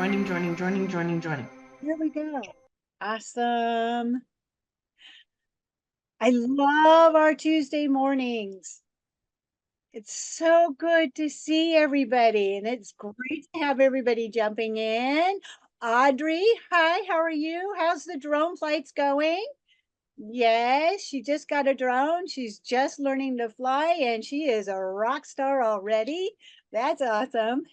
Joining. Here we go. Awesome. I love our Tuesday mornings. It's so good to see everybody, and it's great to have everybody jumping in. Audrey, hi, how are you? How's the drone flights going? Yes, she just got a drone. She's just learning to fly, and she is a rock star already. That's awesome.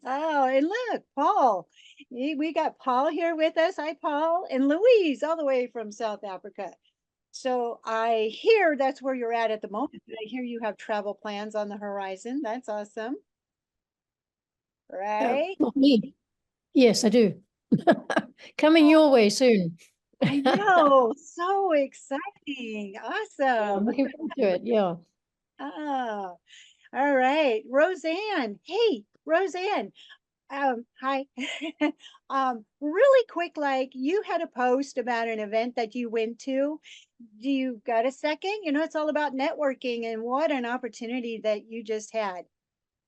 Oh, and look, Paul. We got Paul here with us. Hi, Paul. And Louise, all the way from South Africa. So I hear that's where you're at the moment. I hear you have travel plans on the horizon. That's awesome. Right? Not me. Yes, I do. Coming your way soon. I know. So exciting. I'm Awesome. looking forward to it. Yeah. Ah, all right. Roseanne. Hey, Roseanne. Hi. Really quick, like you had a post about an event that you went to. Do you got a second? You know, it's all about networking and what an opportunity that you just had.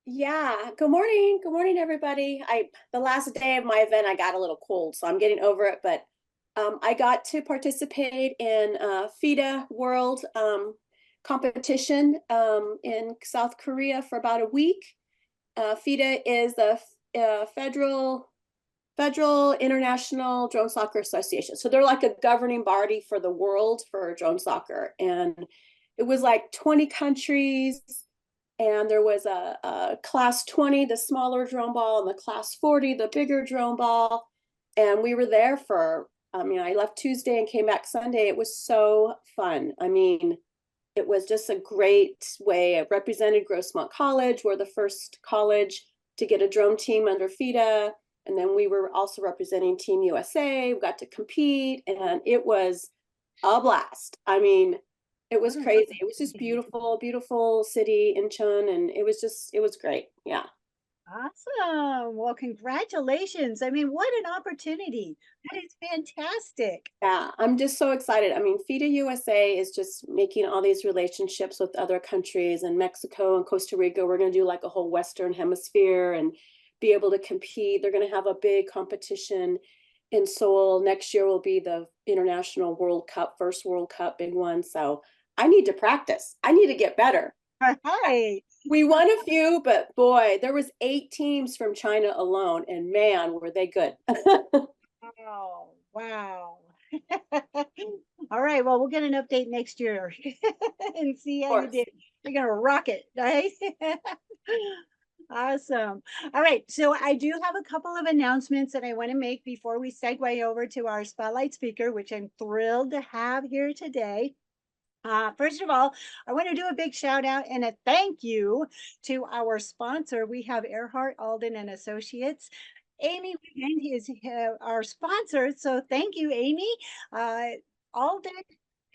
Yeah, good morning. Good morning, everybody. The last day of my event, I got a little cold, so I'm getting over it. But I got to participate in FIDA World competition in South Korea for about a week. FIDA is the Federal International Drone Soccer Association. So they're like a governing body for the world for drone soccer, and it was like 20 countries. And there was a class 20, the smaller drone ball, and the class 40, the bigger drone ball. And we were there I left Tuesday and came back Sunday. It was so fun. I mean, it was just a great way. I represented Grossmont College. We're the first college to get a drone team under FIDA. And then we were also representing Team USA. We got to compete, and it was a blast. I mean, it was crazy. It was just beautiful, beautiful city, Incheon, and it was great. Yeah. Awesome. Well, congratulations. I mean, what an opportunity. That is fantastic. Yeah, I'm just so excited. I mean, FIDA USA is just making all these relationships with other countries, and Mexico and Costa Rica. We're going to do like a whole Western hemisphere and be able to compete. They're going to have a big competition in Seoul. Next year will be the International World Cup, first World Cup, big one. So I need to practice. I need to get better. Hi. We won a few, but boy, there was 8 teams from China alone, and man, were they good. Oh, wow. All right. Well, we'll get an update next year and see how you did. You're going to rock it, right? Awesome. All right. So I do have a couple of announcements that I want to make before we segue over to our spotlight speaker, which I'm thrilled to have here today. First of all, I want to do a big shout out and a thank you to our sponsor. We have Earhart Alden and Associates. Amy Wiegand is our sponsor, so thank you, Amy. Alden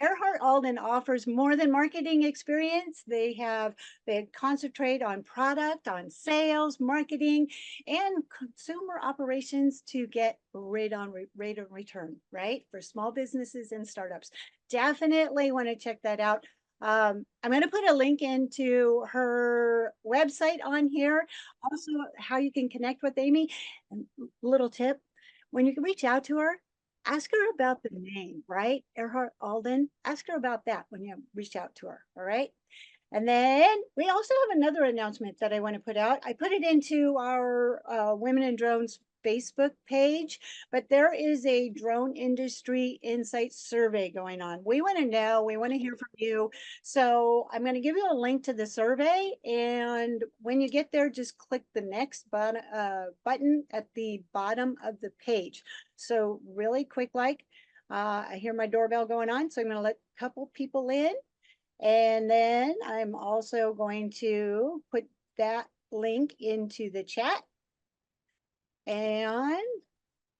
Earhart Alden offers more than marketing experience. They concentrate on product, on sales, marketing, and consumer operations to get rate of return, right? For small businesses and startups. Definitely want to check that out. I'm going to put a link into her website on here. Also, how you can connect with Amy. And little tip, when you can reach out to her, ask her about the name, right? Earhart Alden. Ask her about that when you reach out to her, all right? And then we also have another announcement that I want to put out. I put it into our Women in Drones Facebook page, but there is a drone industry insight survey going on. We want to know, we want to hear from you. So I'm going to give you a link to the survey. And when you get there, just click the next button at the bottom of the page. So really quick, I hear my doorbell going on. So I'm going to let a couple people in. And then I'm also going to put that link into the chat. And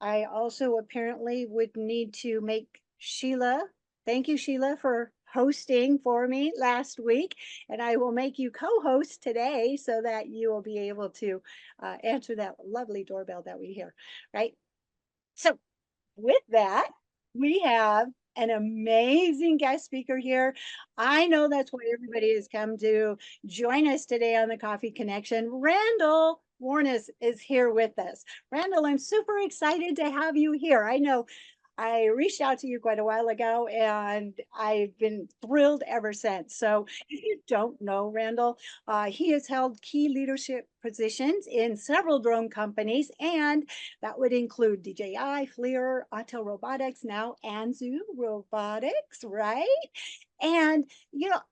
I also apparently would need to make Sheila, thank you, Sheila, for hosting for me last week. And I will make you co-host today so that you will be able to answer that lovely doorbell that we hear, right? So with that, we have an amazing guest speaker here. I know that's why everybody has come to join us today on the Coffee Connection. Randall, Warnas is here with us. Randall, I'm super excited to have you here. I know I reached out to you quite a while ago and I've been thrilled ever since. So, if you don't know Randall, he has held key leadership positions in several drone companies, and that would include DJI, FLIR, Auto Robotics, now Anzu Robotics, right? And,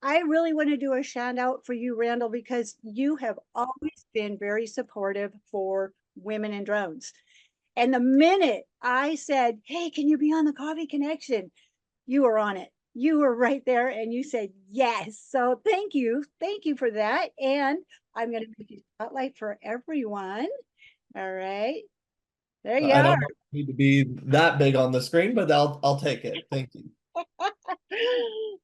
I really want to do a shout out for you, Randall, because you have always been very supportive for women in drones. And the minute I said, hey, can you be on the Coffee Connection? You were on it. You were right there and you said yes. So thank you. Thank you for that. And I'm going to make a spotlight for everyone. All right. There you I are. don't need to be that big on the screen, but I'll take it. Thank you.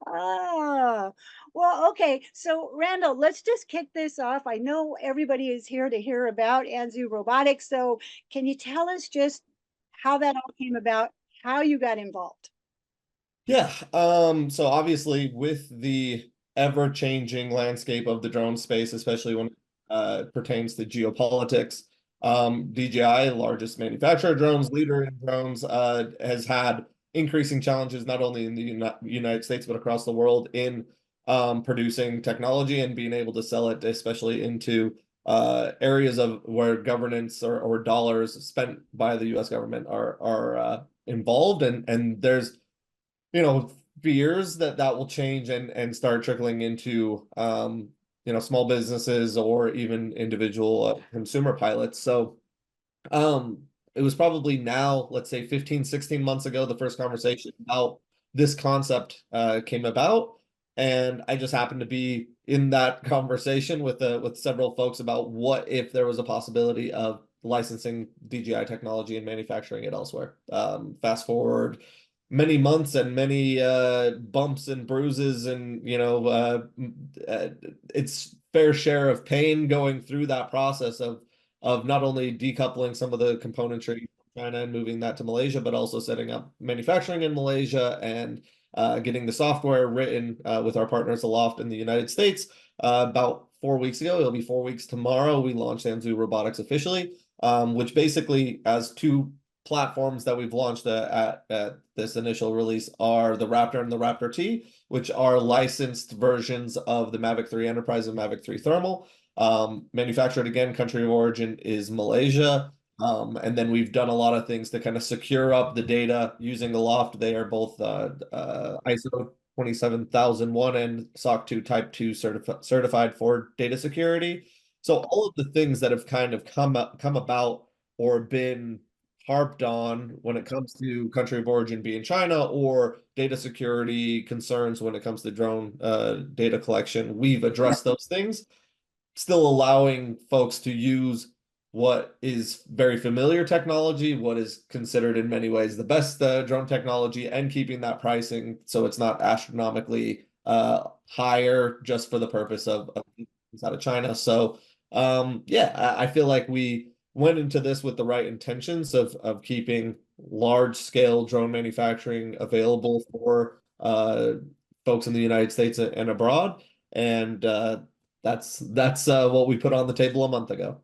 Ah, well, okay. So, Randall, let's just kick this off. I know everybody is here to hear about Anzu Robotics. So, can you tell us just how that all came about, how you got involved? Yeah. So obviously with the ever-changing landscape of the drone space, especially when it pertains to geopolitics, DJI, largest manufacturer of drones, leader in drones, has had increasing challenges not only in the United States but across the world in producing technology and being able to sell it, especially into areas of where governance or dollars spent by the U.S. government are involved, and there's fears that will change and start trickling into small businesses or even individual consumer pilots. So um it was probably now, let's say 15, 16 months ago, the first conversation about this concept came about, and I just happened to be in that conversation with several folks about what if there was a possibility of licensing DJI technology and manufacturing it elsewhere. Fast forward many months and many bumps and bruises, and it's fair share of pain going through that process of not only decoupling some of the componentry from China and moving that to Malaysia, but also setting up manufacturing in Malaysia and getting the software written with our partners Aloft in the United States. About 4 weeks ago, it'll be 4 weeks tomorrow, we launched Anzu Robotics officially, which basically has two platforms that we've launched at this initial release are the Raptor and the Raptor T, which are licensed versions of the Mavic 3 Enterprise and Mavic 3 Thermal. Manufactured, again, country of origin is Malaysia. And then we've done a lot of things to kind of secure up the data using Aloft. They are both ISO 27001 and SOC 2 Type 2 certified for data security. So all of the things that have kind of come about or been harped on when it comes to country of origin being China, or data security concerns when it comes to drone data collection, we've addressed those things, still allowing folks to use what is very familiar technology, what is considered in many ways the best drone technology, and keeping that pricing so it's not astronomically higher just for the purpose of out of China. So yeah, I feel like we went into this with the right intentions of keeping large scale drone manufacturing available for folks in the United States and abroad. And that's what we put on the table a month ago.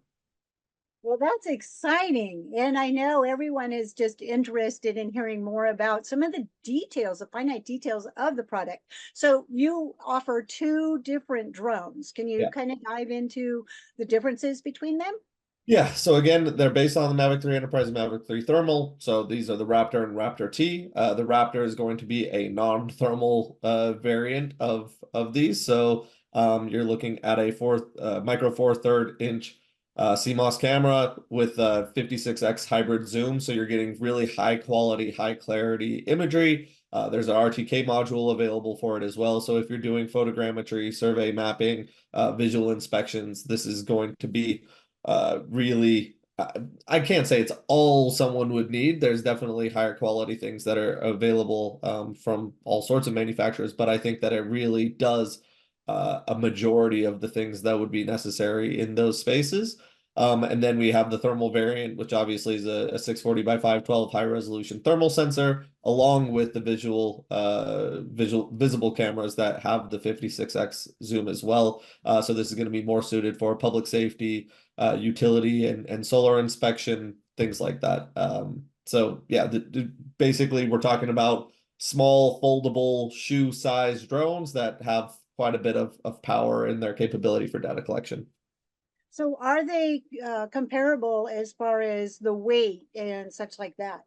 Well, that's exciting. And I know everyone is just interested in hearing more about some of the details, the finite details of the product. So you offer two different drones. Can you kind of dive into the differences between them? Yeah, so again, they're based on the Mavic 3 Enterprise and Mavic 3 Thermal. So these are the Raptor and Raptor T. The Raptor is going to be a non-thermal variant of these. So you're looking at a micro 4/3 inch CMOS camera with 56x hybrid zoom. So you're getting really high quality, high clarity imagery. There's an RTK module available for it as well. So if you're doing photogrammetry, survey mapping, visual inspections, this is going to be really, I can't say it's all someone would need. There's definitely higher quality things that are available from all sorts of manufacturers, but I think that it really does a majority of the things that would be necessary in those spaces. And then we have the thermal variant, which obviously is a 640 by 512 high resolution thermal sensor, along with the visible cameras that have the 56x zoom as well. So this is going to be more suited for public safety, utility, and solar inspection, things like that. So yeah, basically we're talking about small foldable shoe-sized drones that have quite a bit of power in their capability for data collection. So are they comparable as far as the weight and such like that?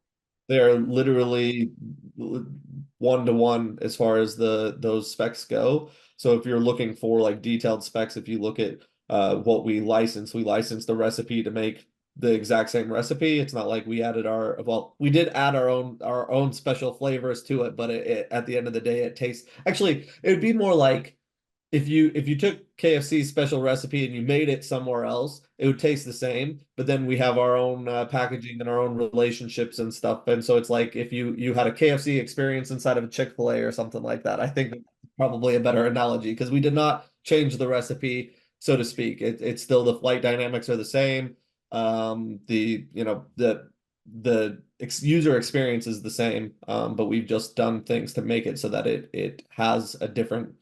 They're literally 1-to-1 as far as those specs go. So if you're looking for like detailed specs, if you look at what we license the recipe to make the exact same recipe. It's not like we added we did add our own special flavors to it, but at the end of the day, it tastes actually, it would be more like if you took KFC's special recipe and you made it somewhere else, it would taste the same. But then we have our own packaging and our own relationships and stuff. And so it's like if you had a KFC experience inside of a Chick-fil-A or something like that. I think that's probably a better analogy because we did not change the recipe, so to speak. It's still the flight dynamics are the same. The user experience is the same, but we've just done things to make it so that it has a different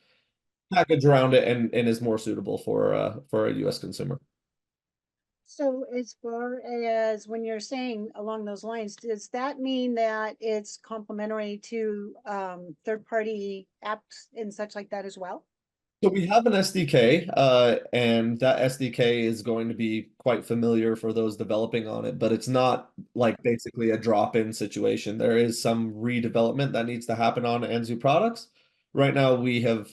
package around it and is more suitable for a US consumer. So as far as when you're saying along those lines, does that mean that it's complementary to third-party apps and such like that as well? So we have an SDK, and that SDK is going to be quite familiar for those developing on it, but it's not like basically a drop-in situation. There is some redevelopment that needs to happen on Anzu products. Right now, we have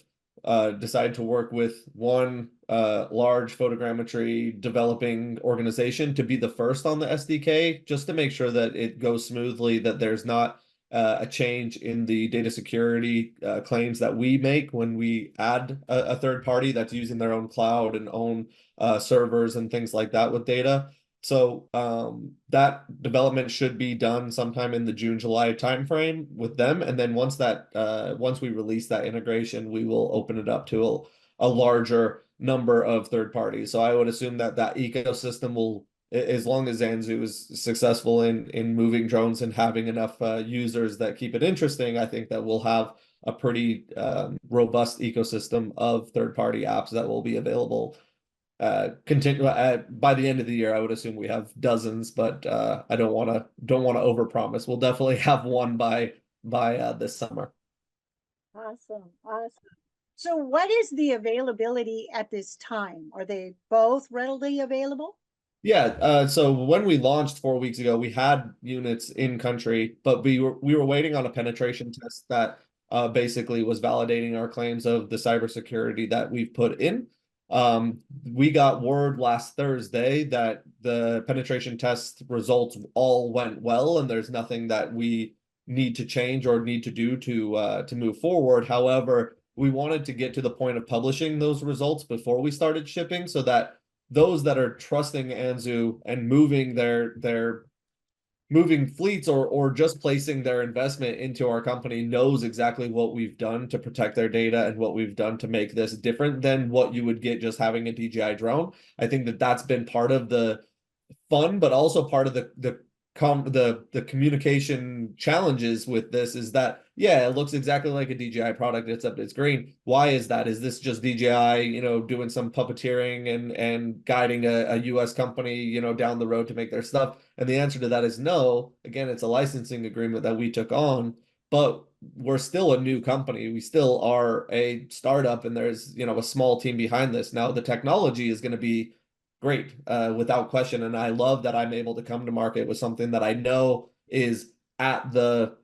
decided to work with one large photogrammetry developing organization to be the first on the SDK, just to make sure that it goes smoothly, that there's not a change in the data security claims that we make when we add a third party that's using their own cloud and own servers and things like that with data. So that development should be done sometime in the June-July timeframe with them. And then once we release that integration, we will open it up to a larger number of third parties. So I would assume that ecosystem will, as long as Anzu is successful in moving drones and having enough users that keep it interesting, I think that we'll have a pretty robust ecosystem of third-party apps that will be available. Continue by the end of the year. I would assume we have dozens, but I don't want to overpromise. We'll definitely have one by this summer. Awesome. So what is the availability at this time? Are they both readily available? Yeah, so when we launched 4 weeks ago, we had units in country, but we were waiting on a penetration test that basically was validating our claims of the cybersecurity that we've put in. We got word last Thursday that the penetration test results all went well, and there's nothing that we need to change or need to do to move forward. However, we wanted to get to the point of publishing those results before we started shipping, so that those that are trusting Anzu and moving their moving fleets or just placing their investment into our company knows exactly what we've done to protect their data and what we've done to make this different than what you would get just having a DJI drone. I think that that's been part of the fun, but also part of the communication challenges with this is that, yeah, it looks exactly like a DJI product, except it's green. Why is that? Is this just DJI, doing some puppeteering and guiding a US company, down the road to make their stuff? And the answer to that is no. Again, it's a licensing agreement that we took on, but we're still a new company. We still are a startup, and there's, a small team behind this. Now, the technology is going to be great, without question. And I love that I'm able to come to market with something that I know is on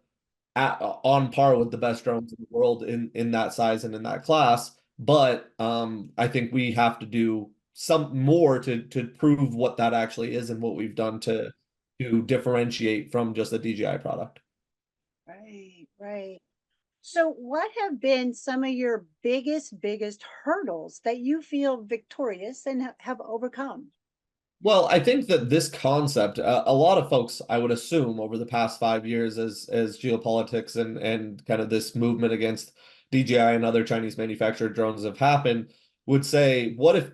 par with the best drones in the world in that size and in that class. But I think we have to do some more to prove what that actually is and what we've done to differentiate from just a DJI product. Right. So what have been some of your biggest hurdles that you feel victorious and have overcome? Well, I think that this concept, a lot of folks, I would assume, over the past 5 years, as geopolitics and kind of this movement against DJI and other Chinese manufactured drones have happened, would say, what if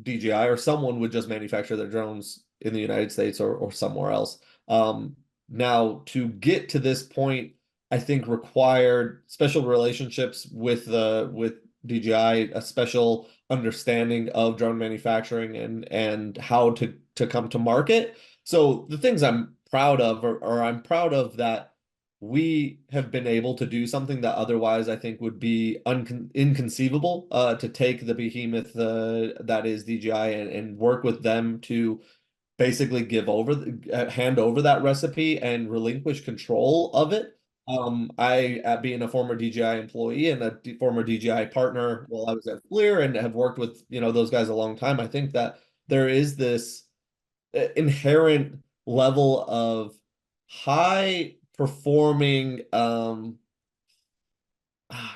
DJI, or someone would just manufacture their drones in the United States or somewhere else. Now to get to this point, I think required special relationships with DJI, a special understanding of drone manufacturing and how to come to market. So the things I'm proud of, or I'm proud of that we have been able to do something that otherwise I think would be inconceivable, to take the behemoth that is DJI and work with them to basically hand over that recipe and relinquish control of it. Being a former DJI employee and a former DJI partner while I was at FLIR and have worked with, those guys a long time, I think that there is this inherent level of high performing, I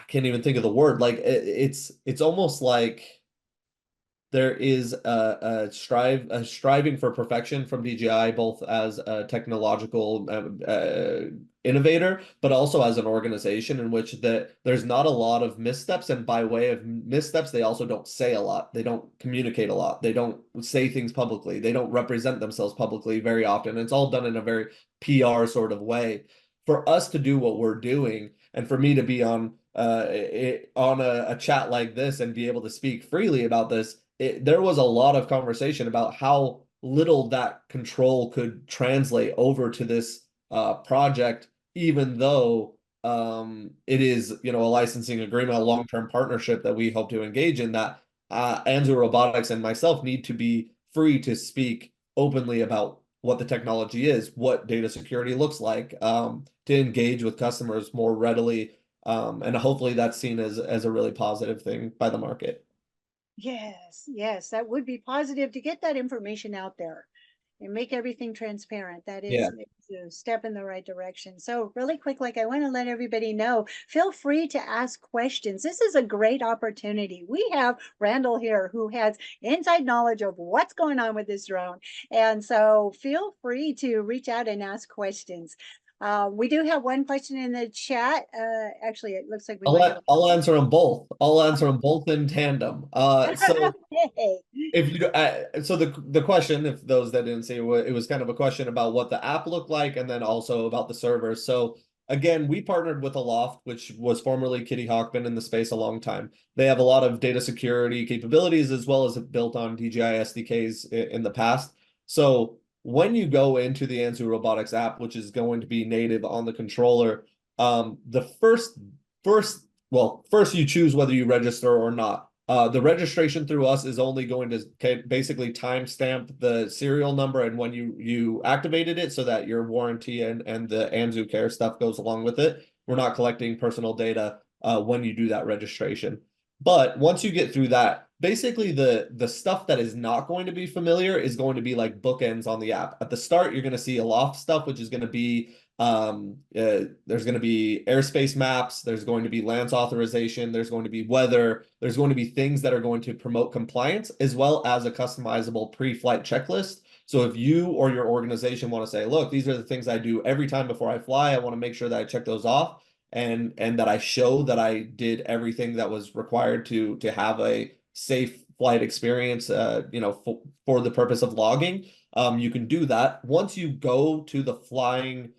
can't even think of the word, like it's almost like there is a striving for perfection from DJI, both as a technological innovator, but also as an organization in which there's not a lot of missteps. And by way of missteps, they also don't say a lot. They don't communicate a lot. They don't say things publicly. They don't represent themselves publicly very often. It's all done in a very PR sort of way. For us to do what we're doing, and for me to be on a chat like this and be able to speak freely about this, there was a lot of conversation about how little that control could translate over to this project, even though it is, a licensing agreement, a long-term partnership that we hope to engage in, that Anzu Robotics and myself need to be free to speak openly about what the technology is, what data security looks like, to engage with customers more readily. And hopefully that's seen as a really positive thing by the market. Yes, that would be positive to get that information out there and make everything transparent. That is Yeah. a step in the right direction. So really quick, I want to let everybody know, feel free to ask questions. This is a great opportunity. We have Randall here who has inside knowledge of what's going on with this drone. And so feel free to reach out and ask questions. We do have one question in the chat. Actually, it looks like we might have. I'll answer them both. I'll answer them both in tandem. So Okay. if you so the question, if those that didn't see it, it was kind of a question about what the app looked like, and then also about the servers. So again, we partnered with Aloft, which was formerly Kitty Hawk, been in the space a long time. They have a lot of data security capabilities, as well as built on DJI SDKs in the past. So when you go into the Anzu Robotics app, which is going to be native on the controller, the first you choose whether you register or not. The registration through us is only going to basically timestamp the serial number and when you activated it, so that your warranty and the Anzu Care stuff goes along with it. We're not collecting personal data when you do that registration. But once you get through that, basically the stuff that is not going to be familiar is going to be like bookends on the app. At the start, you're going to see Aloft stuff, which is going to be there's going to be airspace maps, there's going to be LANC authorization, there's going to be weather, there's going to be things that are going to promote compliance, as well as a customizable pre-flight checklist. So if you or your organization want to say, look, these are the things I do every time before I fly, I want to make sure that I check those off, and that I show that I did everything that was required to have a safe flight experience, for the purpose of logging, you can do that. Once you go to the flying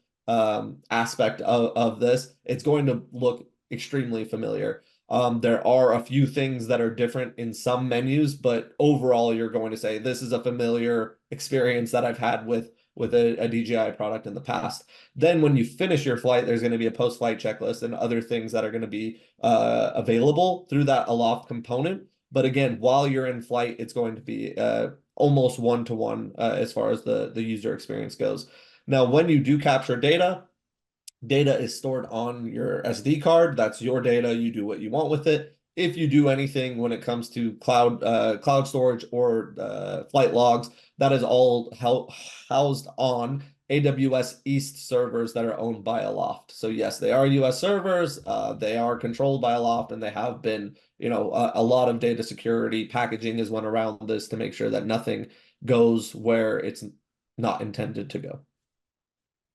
aspect of this, it's going to look extremely familiar. There are a few things that are different in some menus, but overall, you're going to say, this is a familiar experience that I've had with a DJI product in the past. Then when you finish your flight, there's going to be a post-flight checklist and other things that are going to be available through that Aloft component. But again, while you're in flight, it's going to be almost one-to-one as far as the user experience goes. Now, when you do capture data is stored on your SD card. That's your data. You do what you want with it. If you do anything when it comes to cloud storage or flight logs, that is all housed on AWS East servers that are owned by Aloft. So yes, they are US servers. They are controlled by Aloft, and they have been, a lot of data security packaging is went around this to make sure that nothing goes where it's not intended to go.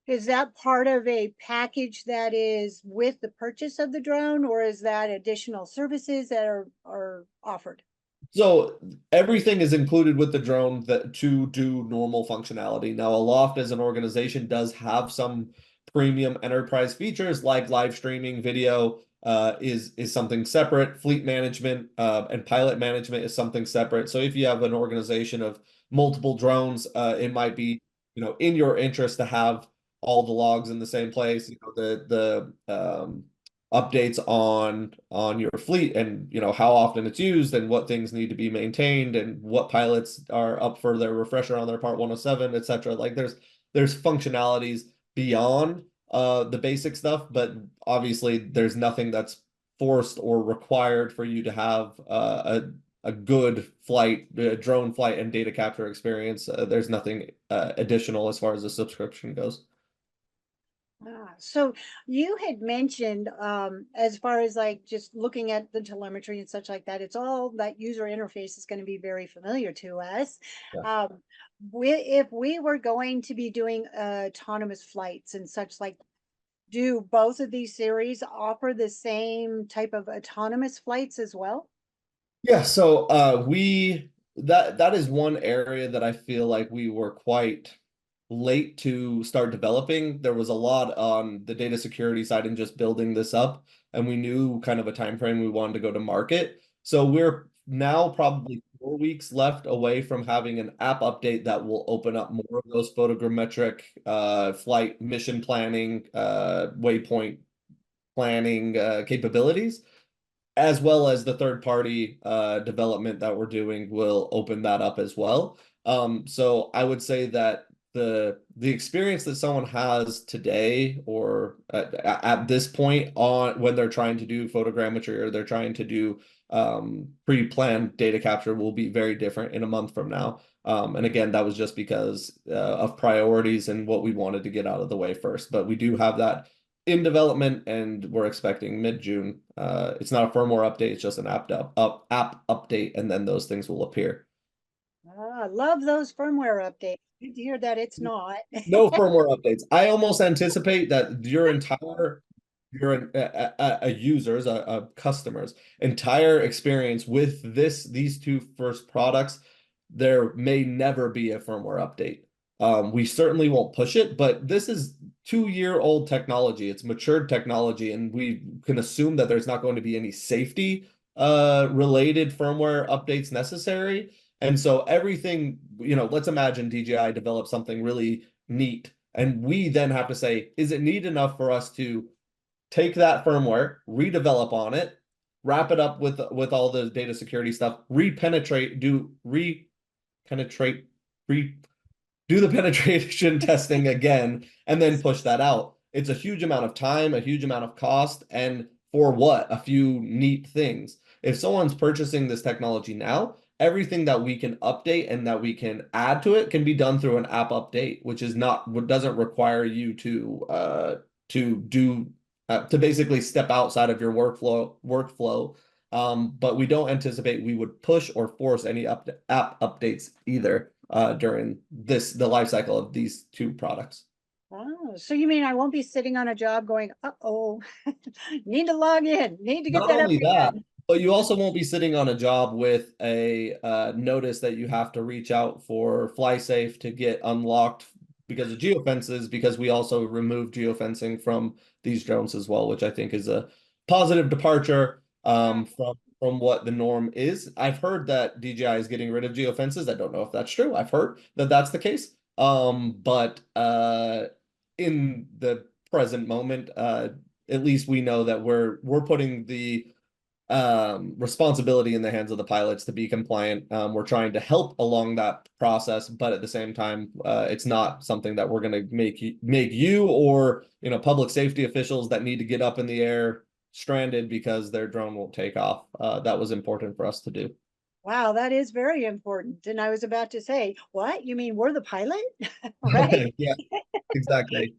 Is that part of a package that is with the purchase of the drone, or is that additional services that are offered? So everything is included with the drone that to do normal functionality. Now, Aloft as an organization does have some premium enterprise features like live streaming video is something separate. Fleet management and pilot management is something separate. So if you have an organization of multiple drones, it might be, in your interest to have all the logs in the same place. The updates on your fleet and how often it's used and what things need to be maintained and what pilots are up for their refresher on their part 107, etc. Like there's functionalities beyond the basic stuff, but obviously there's nothing that's forced or required for you to have a good flight, drone flight and data capture experience. There's nothing additional as far as the subscription goes. So you had mentioned as far as like just looking at the telemetry and such like that, it's all that user interface is going to be very familiar to us. Yeah. If we were going to be doing autonomous flights and such like, do both of these series offer the same type of autonomous flights as well? Yeah, so that is one area that I feel like we were quite late to start developing. There was a lot on the data security side and just building this up, and we knew kind of a time frame we wanted to go to market. So we're now probably 4 weeks left away from having an app update that will open up more of those photogrammetric flight mission planning, waypoint planning capabilities, as well as the third party development that we're doing will open that up as well. So I would say that the experience that someone has today or at this point on when they're trying to do photogrammetry or they're trying to do pre-planned data capture will be very different in a month from now. And again, that was just because of priorities and what we wanted to get out of the way first. But we do have that in development, and we're expecting mid-June. It's not a firmware update; it's just an app update, and then those things will appear. I love those firmware updates. Good to hear that it's not. No firmware updates. I almost anticipate that your users, a customer's entire experience with these two first products, there may never be a firmware update. We certainly won't push it, but this is 2-year-old technology. It's matured technology, and we can assume that there's not going to be any safety related firmware updates necessary. And so everything, let's imagine DJI develops something really neat, and we then have to say, is it neat enough for us to take that firmware, redevelop on it, wrap it up with all the data security stuff, repenetrate, do the penetration testing again, and then push that out. It's a huge amount of time, a huge amount of cost, and for what? A few neat things. If someone's purchasing this technology now, everything that we can update and that we can add to it can be done through an app update, which doesn't require you to basically step outside of your workflow. But we don't anticipate we would push or force any app updates either during the life cycle of these two products. Oh, so you mean I won't be sitting on a job going, uh-oh, need to log in, need to get Not that only that, updated. but you also won't be sitting on a job with a notice that you have to reach out for FlySafe to get unlocked because of geofences, because we also removed geofencing from these drones as well, which I think is a positive departure from what the norm is. I've heard that DJI is getting rid of geofences. I don't know if that's true. I've heard that that's the case. But in the present moment, at least we know that we're putting the responsibility in the hands of the pilots to be compliant. We're trying to help along that process, but at the same time, it's not something that we're going to make you or public safety officials that need to get up in the air stranded because their drone won't take off. That was important for us to do. Wow, that is very important. And I was about to say, what? You mean we're the pilot? Right? Yeah, exactly.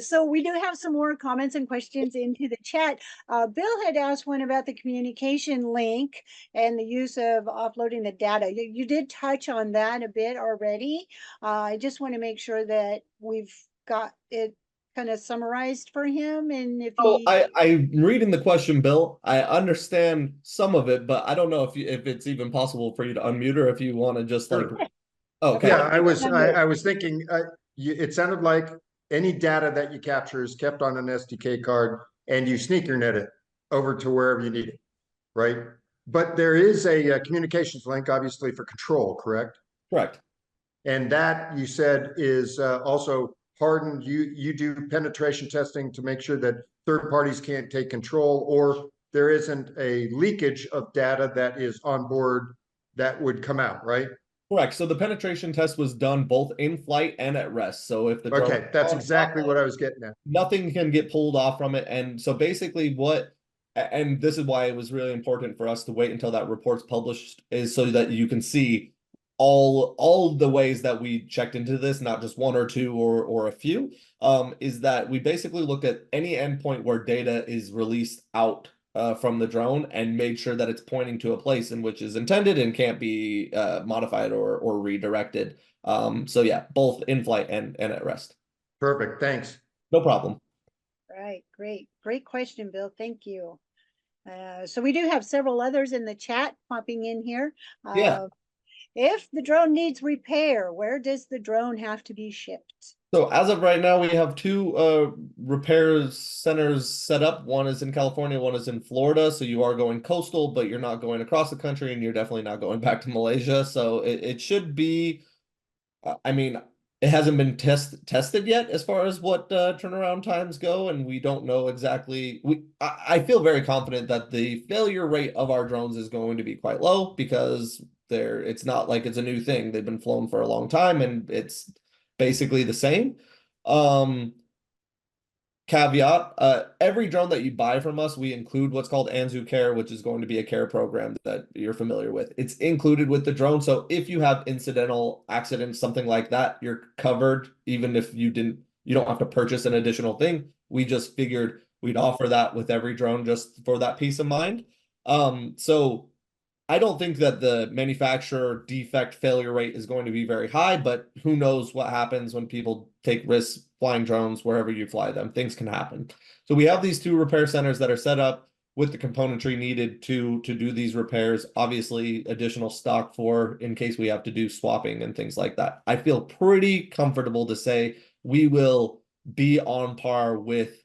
So we do have some more comments and questions into the chat. Bill had asked one about the communication link and the use of offloading the data. You did touch on that a bit already. I just want to make sure that we've got it kind of summarized for him? And if Oh, he, I'm reading the question, Bill. I understand some of it, but I don't know if it's even possible for you to unmute or if you want to just like. Sure. Okay. Yeah, I was thinking, it sounded like any data that you capture is kept on an SDK card and you sneakernet it over to wherever you need it, right? But there is a communications link, obviously, for control, correct? Correct. And that you said is also hardened. You do penetration testing to make sure that third parties can't take control, or there isn't a leakage of data that is on board that would come out, right? Correct. So the penetration test was done both in flight and at rest. So if the drone Okay, that's exactly what I was getting at. nothing can get pulled off from it. And so basically and this is why it was really important for us to wait until that report's published, is so that you can see all the ways that we checked into this, not just one or two or a few, is that we basically looked at any endpoint where data is released out from the drone and made sure that it's pointing to a place in which is intended and can't be modified or redirected. So yeah, both in flight and at rest. Perfect, thanks. No problem. right, great question, Bill. Thank you. So we do have several others in the chat popping in here. Yeah. If the drone needs repair, where does the drone have to be shipped? So as of right now, we have two repair centers set up. One is in California, one is in Florida. So you are going coastal, but you're not going across the country, and you're definitely not going back to Malaysia. So it should be, I mean, it hasn't been tested yet as far as what turnaround times go, and we don't know exactly. I feel very confident that the failure rate of our drones is going to be quite low because it's not like it's a new thing. They've been flown for a long time, and it's basically the same. Caveat, every drone that you buy from us, we include what's called Anzu Care, which is going to be a care program that you're familiar with. It's included with the drone. So if you have incidental accidents, something like that, you're covered, even if you don't have to purchase an additional thing. We just figured we'd offer that with every drone just for that peace of mind. So I don't think that the manufacturer defect failure rate is going to be very high, but who knows what happens when people take risks flying drones wherever you fly them. Things can happen. So we have these two repair centers that are set up with the componentry needed to do these repairs. Obviously, additional stock for in case we have to do swapping and things like that. I feel pretty comfortable to say we will be on par with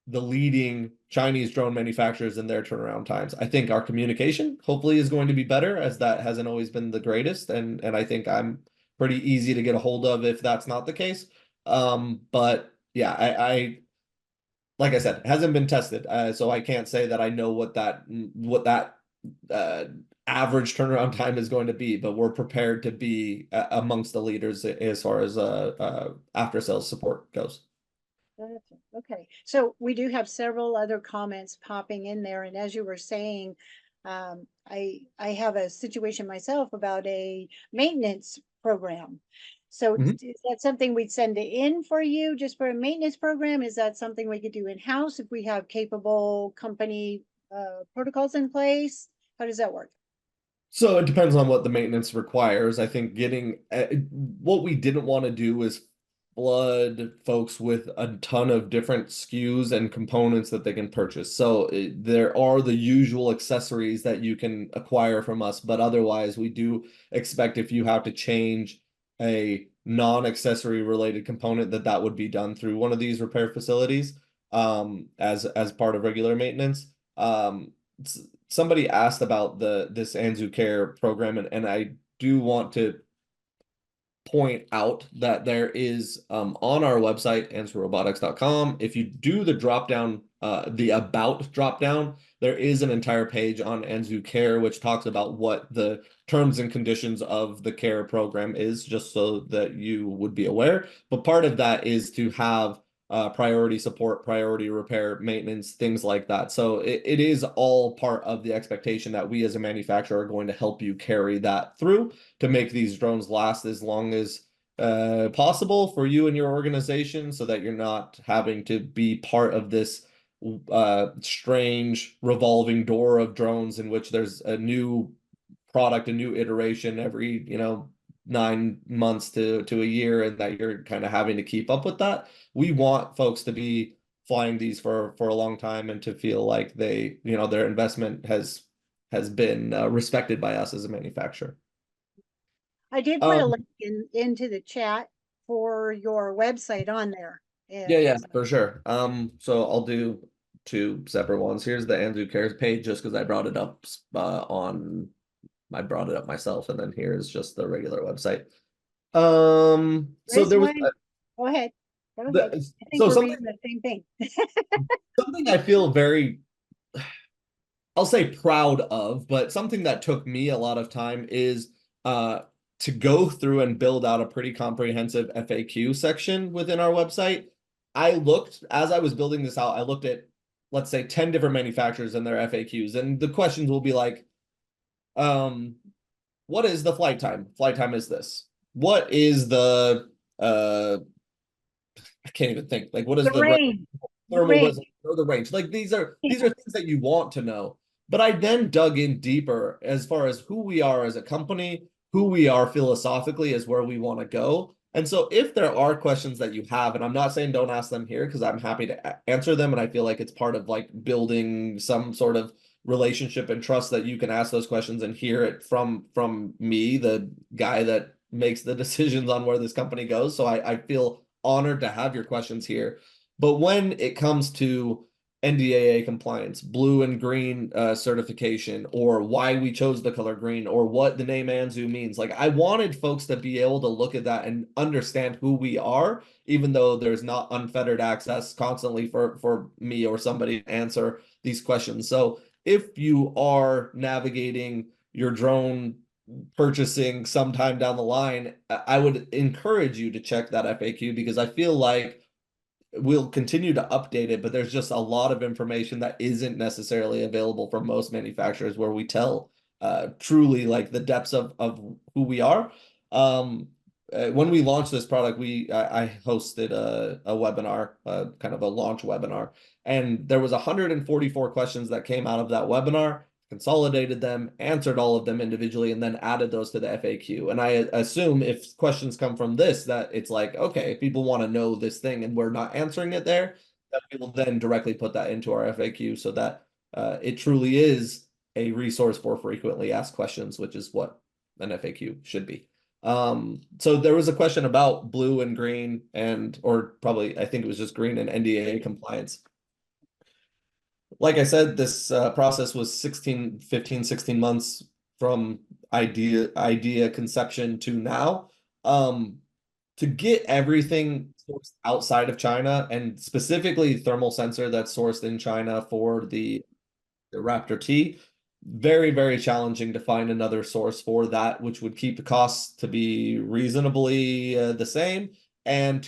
the leading Chinese drone manufacturers in their turnaround times. I think our communication hopefully is going to be better, as that hasn't always been the greatest. And I think I'm pretty easy to get a hold of if that's not the case. But yeah, I like I said, it hasn't been tested. So I can't say that I know what that average turnaround time is going to be, but we're prepared to be amongst the leaders as far as after sales support goes. Okay, so we do have several other comments popping in there, and as you were saying, I have a situation myself about a maintenance program. So Mhm. is that something we'd send it in for you just for a maintenance program? Is that something we could do in-house if we have capable company protocols in place? How does that work? So it depends on what the maintenance requires. I think what we didn't want to do is flood folks with a ton of different SKUs and components that they can purchase. So there are the usual accessories that you can acquire from us, but otherwise we do expect if you have to change a non-accessory related component that would be done through one of these repair facilities as part of regular maintenance. Somebody asked about this Anzu Care program, and I do want to point out that there is on our website, anzurobotics.com, if you do the drop down, the about drop down, there is an entire page on Anzu Care which talks about what the terms and conditions of the care program is, just so that you would be aware. But part of that is to have priority support, priority repair, maintenance, things like that. So it is all part of the expectation that we as a manufacturer are going to help you carry that through to make these drones last as long as possible for you and your organization, so that you're not having to be part of this strange revolving door of drones in which there's a new product, a new iteration every 9 months to a year, and that you're kind of having to keep up with that. We want folks to be flying these for a long time and to feel like they, their investment has been respected by us as a manufacturer. I did put a link into the chat for your website on there. Yeah, for sure. So I'll do two separate ones. Here's the Anzu Cares page, just because I brought it up I brought it up myself, and then here's just the regular website. So there was Go ahead. Go ahead. I think so we're something, reading the same thing. something I feel very, I'll say proud of, but something that took me a lot of time is to go through and build out a pretty comprehensive FAQ section within our website. As I was building this out, I looked at, let's say, 10 different manufacturers and their FAQs, and the questions will be like, what is the flight time? Flight time is this. What is the I can't even think. Like, what is the range? thermal resolution or the range? Like, these are things that you want to know. But I then dug in deeper as far as who we are as a company, who we are philosophically, is where we want to go. And so if there are questions that you have, and I'm not saying don't ask them here, because I'm happy to answer them, and I feel like it's part of like building some sort of relationship and trust that you can ask those questions and hear it from me, the guy that makes the decisions on where this company goes. So I feel honored to have your questions here. But when it comes to NDAA compliance, blue and green certification, or why we chose the color green, or what the name Anzu means, like, I wanted folks to be able to look at that and understand who we are, even though there's not unfettered access constantly for me or somebody to answer these questions. So if you are navigating your drone purchasing sometime down the line, I would encourage you to check that FAQ, because I feel like we'll continue to update it, but there's just a lot of information that isn't necessarily available from most manufacturers, where we tell truly like the depths of who we are. When we launched this product, I hosted a webinar, kind of a launch webinar, and there was 144 questions that came out of that webinar, consolidated them, answered all of them individually, and then added those to the FAQ. And I assume if questions come from this, that it's like, okay, people want to know this thing and we're not answering it there, that we will then directly put that into our FAQ, so that it truly is a resource for frequently asked questions, which is what an FAQ should be. So there was a question about blue and green, or probably, I think it was just green, and NDAA compliance. Like I said, this process was 16 months from idea conception to now. To get everything sourced outside of China, and specifically thermal sensor that's sourced in China for the Raptor T, very, very challenging to find another source for that, which would keep the costs to be reasonably the same. And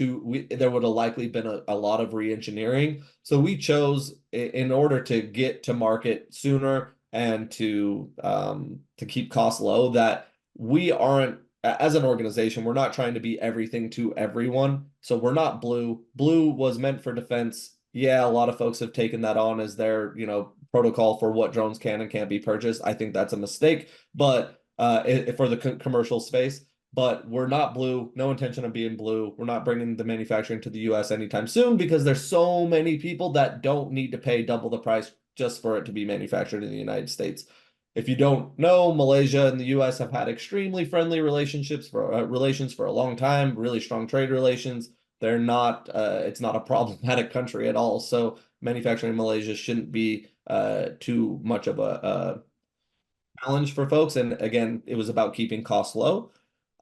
there would have likely been a lot of re-engineering. So we chose, in order to get to market sooner and to keep costs low, that we aren't, as an organization, we're not trying to be everything to everyone. So we're not blue. Blue was meant for defense. Yeah, a lot of folks have taken that on as their, protocol for what drones can and can't be purchased. I think that's a mistake, but for the commercial space. But we're not blue, no intention of being blue. We're not bringing the manufacturing to the US anytime soon, because there's so many people that don't need to pay double the price just for it to be manufactured in the United States. If you don't know, Malaysia and the US have had extremely friendly relations for a long time, really strong trade relations. They're not, it's not a problematic country at all. So manufacturing in Malaysia shouldn't be too much of a challenge for folks. And again, it was about keeping costs low.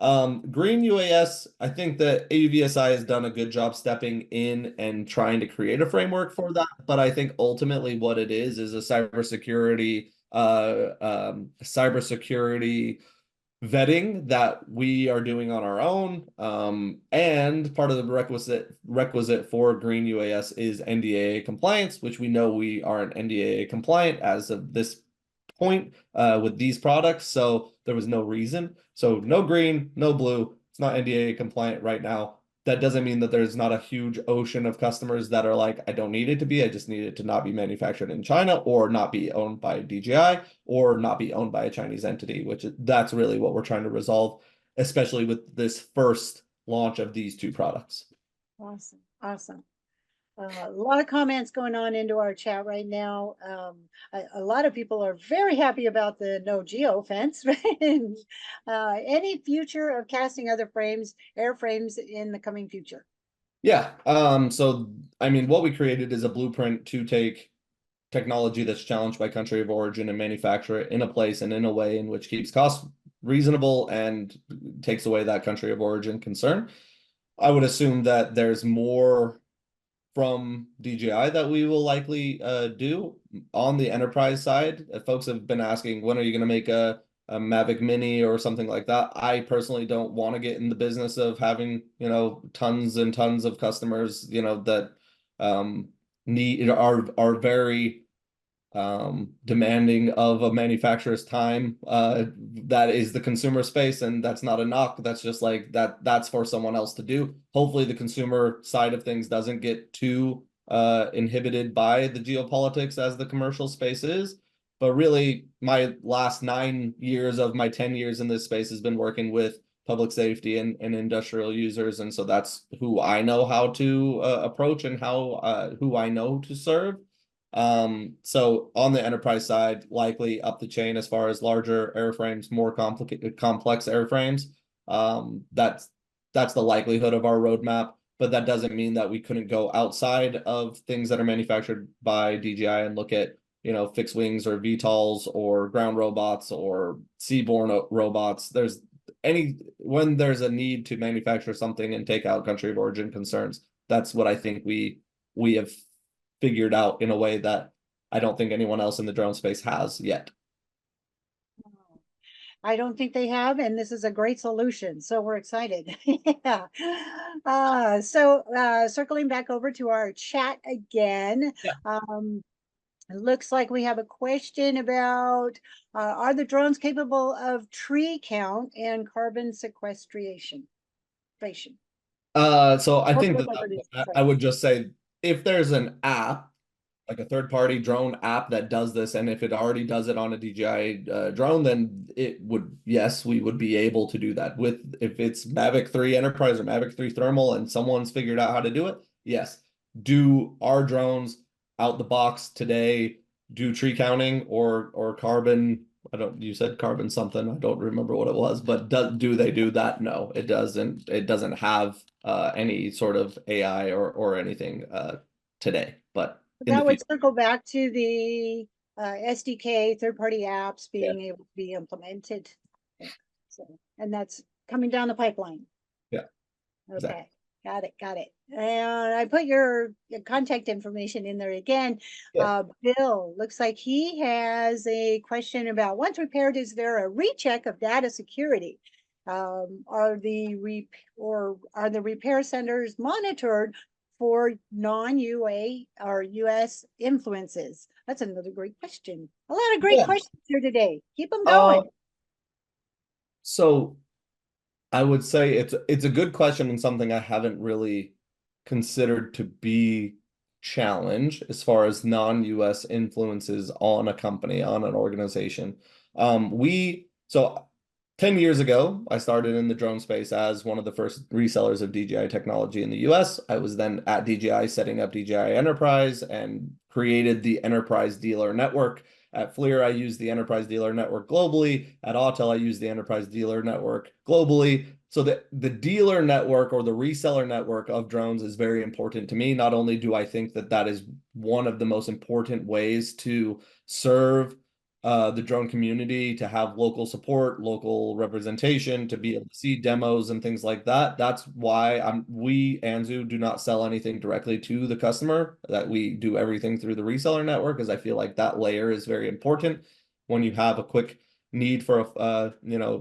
Green UAS, I think that AUVSI has done a good job stepping in and trying to create a framework for that. But I think ultimately what it is a cybersecurity vetting that we are doing on our own. And part of the requisite for green UAS is NDAA compliance, which we know we aren't NDAA compliant as of this point with these products. So there was no reason. So no green, no blue. It's not NDAA compliant right now. That doesn't mean that there's not a huge ocean of customers that are like, I don't need it to be. I just need it to not be manufactured in China, or not be owned by DJI, or not be owned by a Chinese entity, that's really what we're trying to resolve. especially with this first launch of these two products. Awesome, awesome. A lot of comments going on into our chat right now. A lot of people are very happy about the no geo fence. And, any future of casting other frames, airframes in the coming future? Yeah. So I mean, what we created is a blueprint to take technology that's challenged by country of origin and manufacture it in a place and in a way in which keeps costs reasonable and takes away that country of origin concern. I would assume that there's more from DJI that we will likely do on the enterprise side. Folks have been asking, when are you going to make a Mavic Mini or something like that? I personally don't want to get in the business of having, tons and tons of customers, that need are very demanding of a manufacturer's time. That is the consumer space, and that's not a knock. That's just like that's for someone else to do. Hopefully the consumer side of things doesn't get too inhibited by the geopolitics as the commercial space is. But really, my last 9 years of my 10 years in this space has been working with public safety and industrial users, and so that's who I know how to approach and who I know to serve. So on the enterprise side, likely up the chain as far as larger airframes, more complex airframes. That's the likelihood of our roadmap, but that doesn't mean that we couldn't go outside of things that are manufactured by DJI and look at, fixed wings or VTOLs or ground robots or seaborne robots. When there's a need to manufacture something and take out country of origin concerns, that's what I think we have figured out in a way that I don't think anyone else in the drone space has yet. I don't think they have, and this is a great solution. So we're excited. Yeah. Circling back over to our chat again. Yeah. It looks like we have a question about, are the drones capable of tree count and carbon sequestration? So I Or think properties, that sorry. I would just say, if there's an app, like a third-party drone app that does this, and if it already does it on a DJI drone, then yes, we would be able to do that. If it's Mavic 3 Enterprise or Mavic 3 Thermal and someone's figured out how to do it, yes. Do our drones out the box today do tree counting or carbon? You said carbon something, I don't remember what it was, but do they do that? No, it doesn't. It doesn't have any sort of AI or anything today, but in the That would future. circle back to the SDK third-party apps being able to be implemented. So, and that's coming down the pipeline. Yeah. Okay. Exactly. Got it. And I put your contact information in there again. Yeah. Bill, looks like he has a question about, once repaired, is there a recheck of data security? Are the repair centers monitored for non-UA or US influences? That's another great question. A lot of great questions here today. Keep them going. So I would say it's a good question and something I haven't really considered to be challenged as far as non-US influences on a company, on an organization. So 10 years ago, I started in the drone space as one of the first resellers of DJI technology in the US. I was then at DJI setting up DJI Enterprise and created the Enterprise Dealer Network. At FLIR, I used the Enterprise Dealer Network globally. At Autel, I used the Enterprise Dealer Network globally. So the dealer network or the reseller network of drones is very important to me. Not only do I think that is one of the most important ways to serve the drone community, to have local support, local representation, to be able to see demos and things like that. That's why we, Anzu, do not sell anything directly to the customer, that we do everything through the reseller network, because I feel like that layer is very important when you have a quick need for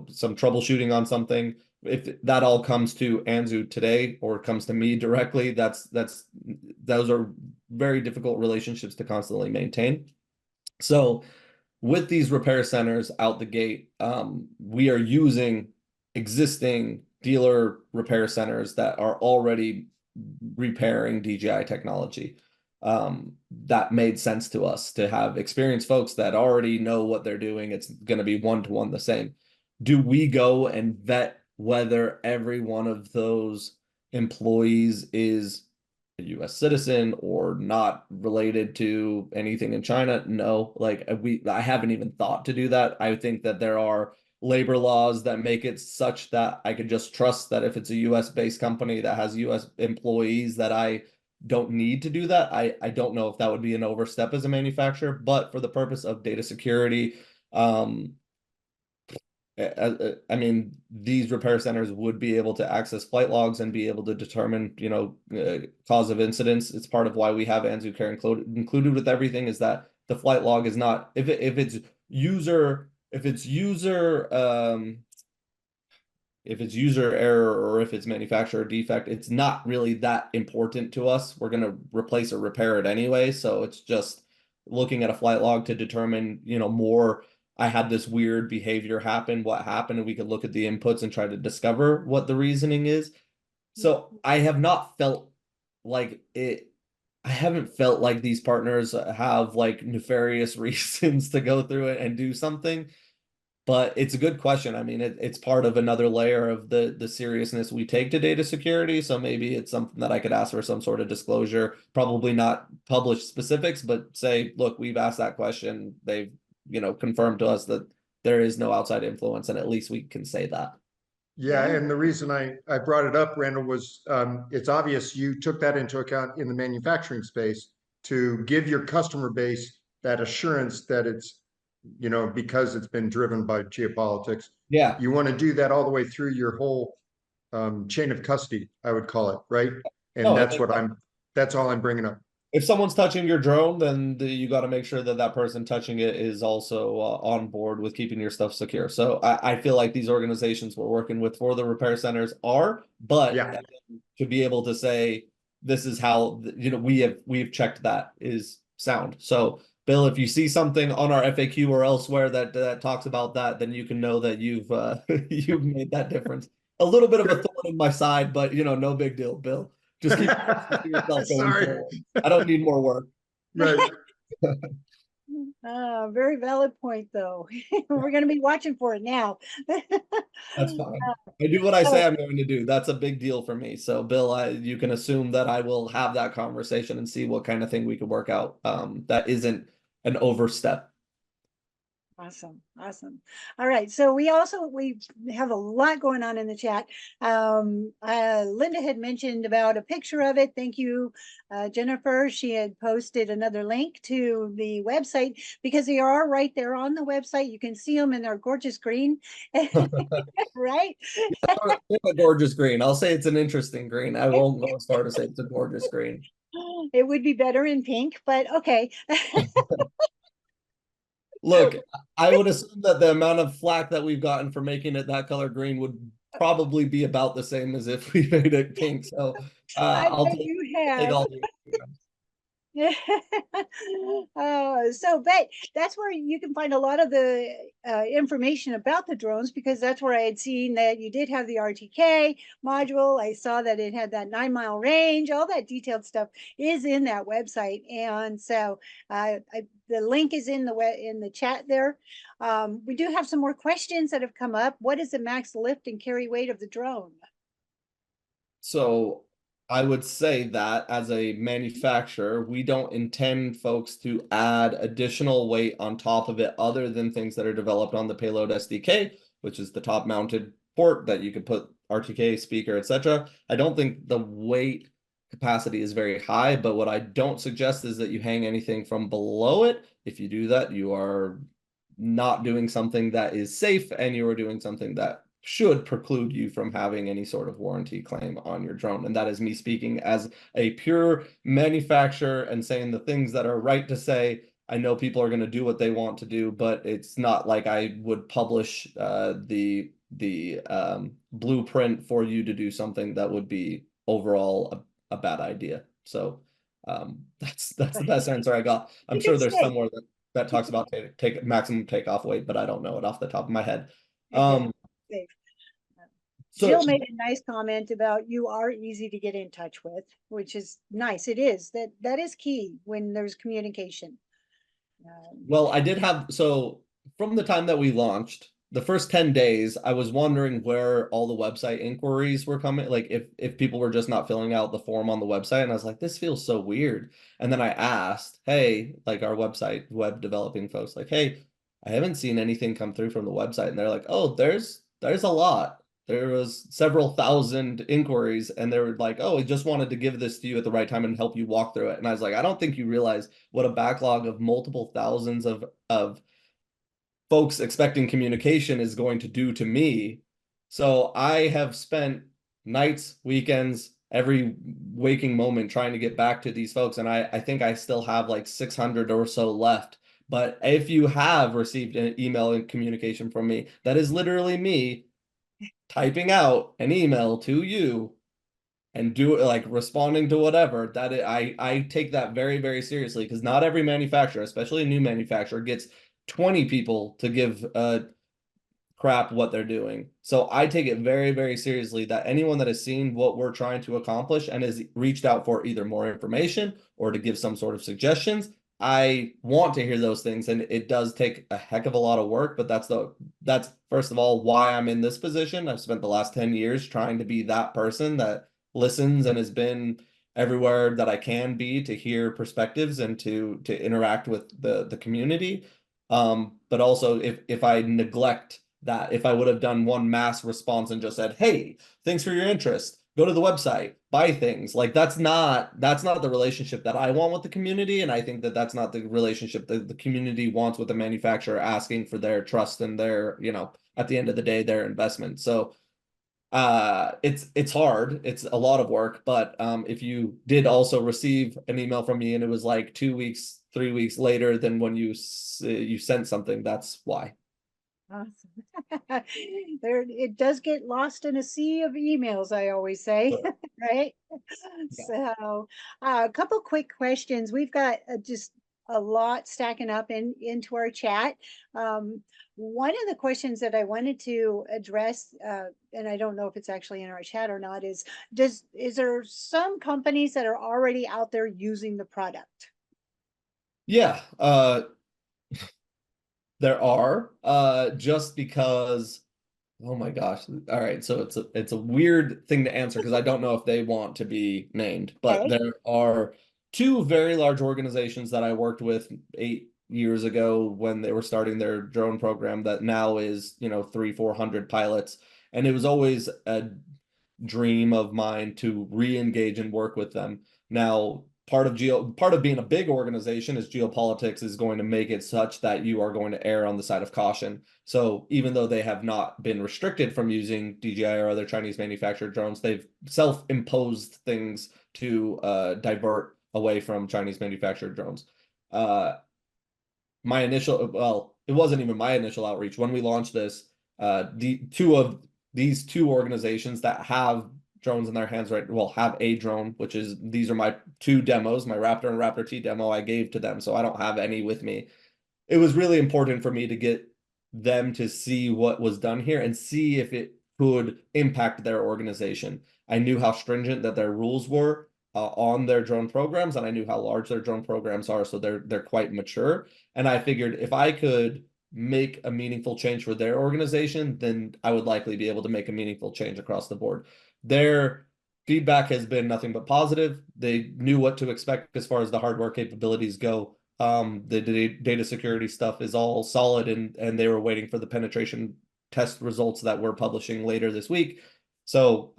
some troubleshooting on something. If that all comes to Anzu today or comes to me directly, those are very difficult relationships to constantly maintain. So with these repair centers out the gate, we are using existing dealer repair centers that are already repairing DJI technology. That made sense to us to have experienced folks that already know what they're doing. It's going to be one-to-one the same. Do we go and vet whether every one of those employees is a US citizen or not related to anything in China. No, like I haven't even thought to do that. I think that there are labor laws that make it such that I could just trust that if it's a US based company that has US employees that I don't need to do that. I don't know if that would be an overstep as a manufacturer, but for the purpose of data security, I mean, these repair centers would be able to access flight logs and be able to determine, cause of incidents. It's part of why we have Anzu Care included with everything, is that the flight log is not, if it's user error or if it's manufacturer defect, it's not really that important to us. We're going to replace or repair it anyway. So it's just looking at a flight log to determine, more. I had this weird behavior happen, what happened, and we could look at the inputs and try to discover what the reasoning is. So I have not felt like it. I haven't felt like these partners have like nefarious reasons to go through it and do something. But it's a good question. I mean, it's part of another layer of the seriousness we take to data security. So maybe it's something that I could ask for some sort of disclosure, probably not publish specifics, but say, look, we've asked that question. They've, confirmed to us that there is no outside influence, and at least we can say that. Yeah, and the reason I brought it up, Randall, was it's obvious you took that into account in the manufacturing space to give your customer base that assurance that it's, because it's been driven by geopolitics. Yeah. You want to do that all the way through your whole chain of custody, I would call it, right? And No, that's all I'm bringing up. If someone's touching your drone, then you got to make sure that that person touching it is also on board with keeping your stuff secure. So I feel like these organizations we're working with for the repair centers are, but Yeah. to be able to say this is how we've checked that is sound. So Bill, if you see something on our FAQ or elsewhere that talks about that, then you can know that you've you've made that difference. A little bit of a thorn in my side, but no big deal, Bill. Just keep yourself going Sorry. forward. I don't need more work. Right. Very valid point, though. We're going to be watching for it now. That's fine. I do what I say I'm going to do. That's a big deal for me. So, Bill, you can assume that I will have that conversation and see what kind of thing we could work out. That isn't an overstep. Awesome. All right. So we have a lot going on in the chat. Linda had mentioned about a picture of it. Thank you, Jennifer. She had posted another link to the website because they are right there on the website. You can see them in their gorgeous green, right? A gorgeous green. I'll say it's an interesting green. I won't go as far to say it's a gorgeous green. It would be better in pink, but okay. Look, I would assume that the amount of flack that we've gotten for making it that color green would probably be about the same as if we made it pink. So I'll take all the but that's where you can find a lot of the information about the drones, because that's where I had seen that you did have the RTK module. I saw that it had that 9-mile range. All that detailed stuff is in that website, and so the link is in the chat there. We do have some more questions that have come up. What is the max lift and carry weight of the drone? So I would say that as a manufacturer, we don't intend folks to add additional weight on top of it other than things that are developed on the payload SDK, which is the top mounted port that you could put RTK, speaker, etc. I don't think the weight capacity is very high, but what I don't suggest is that you hang anything from below it. If you do that, you are not doing something that is safe, and you are doing something that should preclude you from having any sort of warranty claim on your drone. And that is me speaking as a pure manufacturer and saying the things that are right to say. I know people are going to do what they want to do, but it's not like I would publish the blueprint for you to do something that would be overall a bad idea. So that's the best answer I got. I'm sure there's somewhere that talks about take maximum takeoff weight, but I don't know it off the top of my head. So Jill made a nice comment about you are easy to get in touch with, which is nice. It is that is key when there's communication. Well, I did have, so from the time that we launched, the first 10 days, I was wondering where all the website inquiries were coming, like if people were just not filling out the form on the website, and I was like, this feels so weird. And then I asked, hey, like our website web developing folks, like, hey, I haven't seen anything come through from the website, and they're like, oh, there's a lot. There was several thousand inquiries, and they were like, oh, we just wanted to give this to you at the right time and help you walk through it. And I was like, I don't think you realize what a backlog of multiple thousands of folks expecting communication is going to do to me. So I have spent nights, weekends, every waking moment trying to get back to these folks. And I think I still have like 600 or so left. But if you have received an email and communication from me, that is literally me typing out an email to you and do it, like responding to whatever that I take that very, very seriously, because not every manufacturer, especially a new manufacturer, gets 20 people to give crap what they're doing. So I take it very, very seriously that anyone that has seen what we're trying to accomplish and has reached out for either more information or to give some sort of suggestions, I want to hear those things. And it does take a heck of a lot of work, but that's first of all why I'm in this position. I've spent the last 10 years trying to be that person that listens and has been everywhere that I can be to hear perspectives and to interact with the community. But also if I neglect that, if I would have done one mass response and just said, hey, thanks for your interest, go to the website, buy things, like that's not the relationship that I want with the community. And I think that that's not the relationship that the community wants with the manufacturer asking for their trust and their, at the end of the day, their investment. So it's hard, it's a lot of work, but if you did also receive an email from me and it was like 2 weeks, 3 weeks later than when you sent something, that's why. Awesome. There, it does get lost in a sea of emails, I always say, Sure. right? Yeah. So, a couple quick questions. We've got just a lot stacking up into our chat. One of the questions that I wanted to address, and I don't know if it's actually in our chat or not, is there some companies that are already out there using the product? Yeah, there are, just because, oh my gosh. All right, so it's a weird thing to answer because I don't know if they want to be named, but Okay. there are two very large organizations that I worked with 8 years ago when they were starting their drone program that now is, 300-400 pilots. And it was always a dream of mine to re-engage and work with them. Now, part of being a big organization is geopolitics is going to make it such that you are going to err on the side of caution. So even though they have not been restricted from using DJI or other Chinese manufactured drones, they've self-imposed things to divert away from Chinese manufactured drones. My initial, well, it wasn't even my initial outreach when we launched this. These two organizations that have drones in their hands right, well, have a drone, which is, these are my two demos, my Raptor and Raptor T demo I gave to them, so I don't have any with me. It was really important for me to get them to see what was done here and see if it could impact their organization. I knew how stringent that their rules were on their drone programs, and I knew how large their drone programs are, so they're quite mature. And I figured if I could make a meaningful change for their organization, then I would likely be able to make a meaningful change across the board. Their feedback has been nothing but positive. They knew what to expect as far as the hardware capabilities go. The data security stuff is all solid, and they were waiting for the penetration test results that we're publishing later this week. So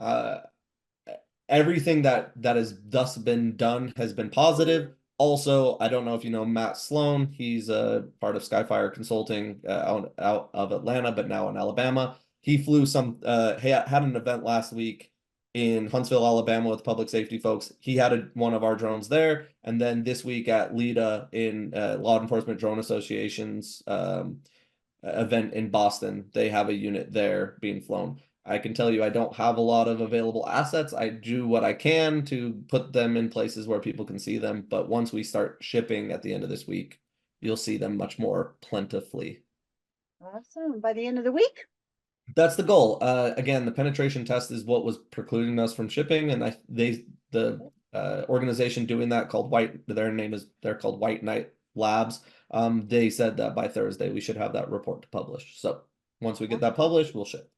everything that has thus been done has been positive. Also, I don't know if you know Matt Sloan. He's a part of Skyfire Consulting out of Atlanta, but now in Alabama. He flew he had an event last week in Huntsville, Alabama with public safety folks. He had one of our drones there. And then this week at LEDA in Law Enforcement Drone Association's event in Boston, they have a unit there being flown. I can tell you I don't have a lot of available assets. I do what I can to put them in places where people can see them. But once we start shipping at the end of this week, you'll see them much more plentifully. Awesome. By the end of the week? That's the goal. Again, the penetration test is what was precluding us from shipping, and the organization doing that called they're called White Knight Labs. They said that by Thursday we should have that report to publish. So Once we get that published, we'll ship.